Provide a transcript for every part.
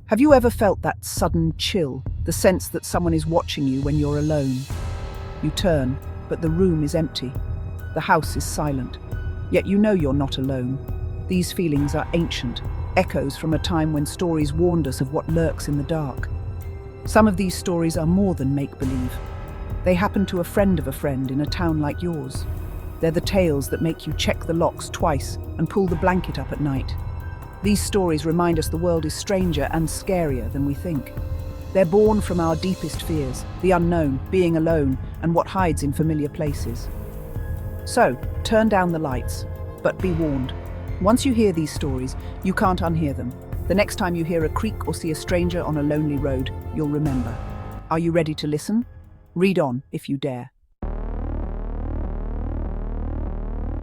Have you ever felt that sudden chill, the sense that someone is watching you when you're alone? You turn, but the room is empty. The house is silent. Yet you know you're not alone. These feelings are ancient, echoes from a time when stories warned us of what lurks in the dark. Some of these stories are more than make-believe. They happen to a friend of a friend in a town like yours. They're the tales that make you check the locks twice and pull the blanket up at night. These stories remind us the world is stranger and scarier than we think. They're born from our deepest fears, the unknown, being alone, and what hides in familiar places. So, turn down the lights, but be warned. Once you hear these stories, you can't unhear them. The next time you hear a creak or see a stranger on a lonely road, you'll remember. Are you ready to listen? Read on, if you dare.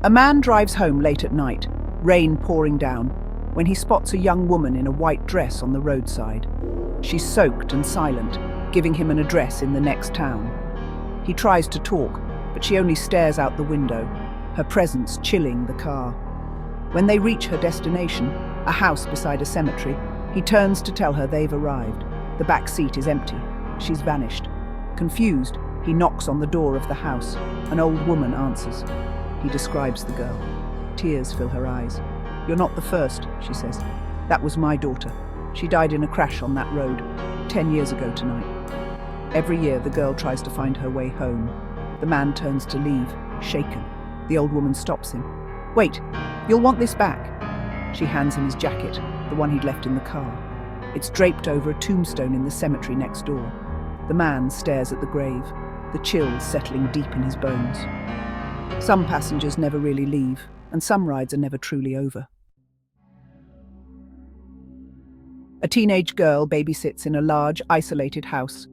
A man drives home late at night, rain pouring down, when he spots a young woman in a white dress on the roadside. She's soaked and silent, giving him an address in the next town. He tries to talk, but she only stares out the window, her presence chilling the car. When they reach her destination, a house beside a cemetery, he turns to tell her they've arrived. The back seat is empty. She's vanished. Confused, he knocks on the door of the house. An old woman answers. He describes the girl. Tears fill her eyes. "You're not the first," she says. "That was my daughter. She died in a crash on that road 10 years ago tonight." Every year the girl tries to find her way home. The man turns to leave, shaken. The old woman stops him. "Wait, you'll want this back." She hands him his jacket, the one he'd left in the car. It's draped over a tombstone in the cemetery next door. The man stares at the grave, the chill settling deep in his bones. Some passengers never really leave, and some rides are never truly over. A teenage girl babysits in a large, isolated house.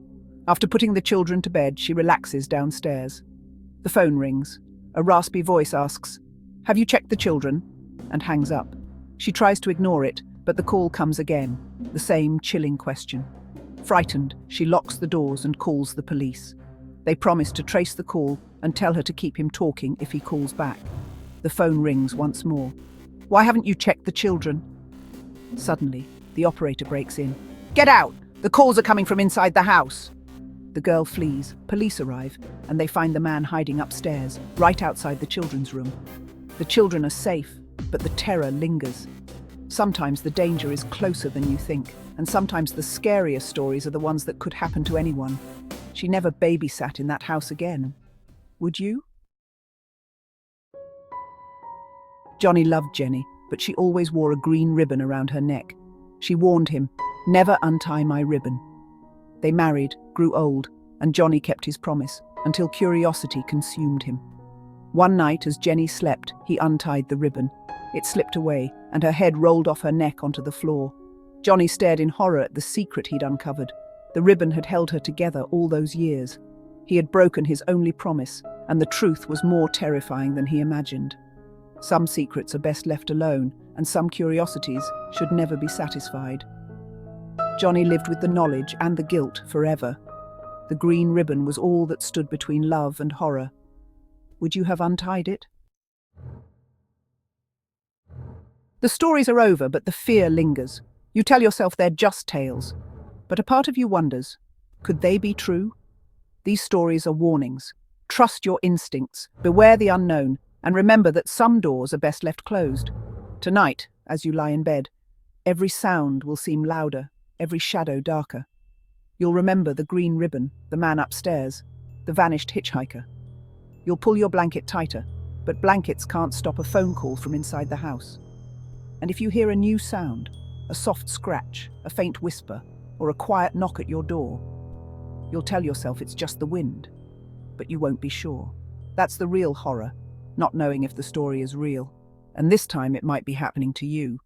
After putting the children to bed, she relaxes downstairs. The phone rings. A raspy voice asks, "Have you checked the children?" and hangs up. She tries to ignore it, but the call comes again, the same chilling question. Frightened, she locks the doors and calls the police. They promise to trace the call and tell her to keep him talking if he calls back. The phone rings once more. "Why haven't you checked the children?" Suddenly, the operator breaks in. "Get out! The calls are coming from inside the house!" The girl flees, police arrive, and they find the man hiding upstairs, right outside the children's room. The children are safe, but the terror lingers. Sometimes the danger is closer than you think, and sometimes the scariest stories are the ones that could happen to anyone. She never babysat in that house again. Would you? Johnny loved Jenny, but she always wore a green ribbon around her neck. She warned him, "Never untie my ribbon." They married, grew old, and Johnny kept his promise, until curiosity consumed him. One night, as Jenny slept, he untied the ribbon. It slipped away, and her head rolled off her neck onto the floor. Johnny stared in horror at the secret he'd uncovered. The ribbon had held her together all those years. He had broken his only promise, and the truth was more terrifying than he imagined. Some secrets are best left alone, and some curiosities should never be satisfied. Johnny lived with the knowledge and the guilt forever. The green ribbon was all that stood between love and horror. Would you have untied it? The stories are over, but the fear lingers. You tell yourself they're just tales. But a part of you wonders, could they be true? These stories are warnings. Trust your instincts, beware the unknown, and remember that some doors are best left closed. Tonight, as you lie in bed, every sound will seem louder, every shadow darker. You'll remember the green ribbon, the man upstairs, the vanished hitchhiker. You'll pull your blanket tighter, but blankets can't stop a phone call from inside the house. And if you hear a new sound, a soft scratch, a faint whisper, or a quiet knock at your door, you'll tell yourself it's just the wind, but you won't be sure. That's the real horror, not knowing if the story is real. And this time it might be happening to you.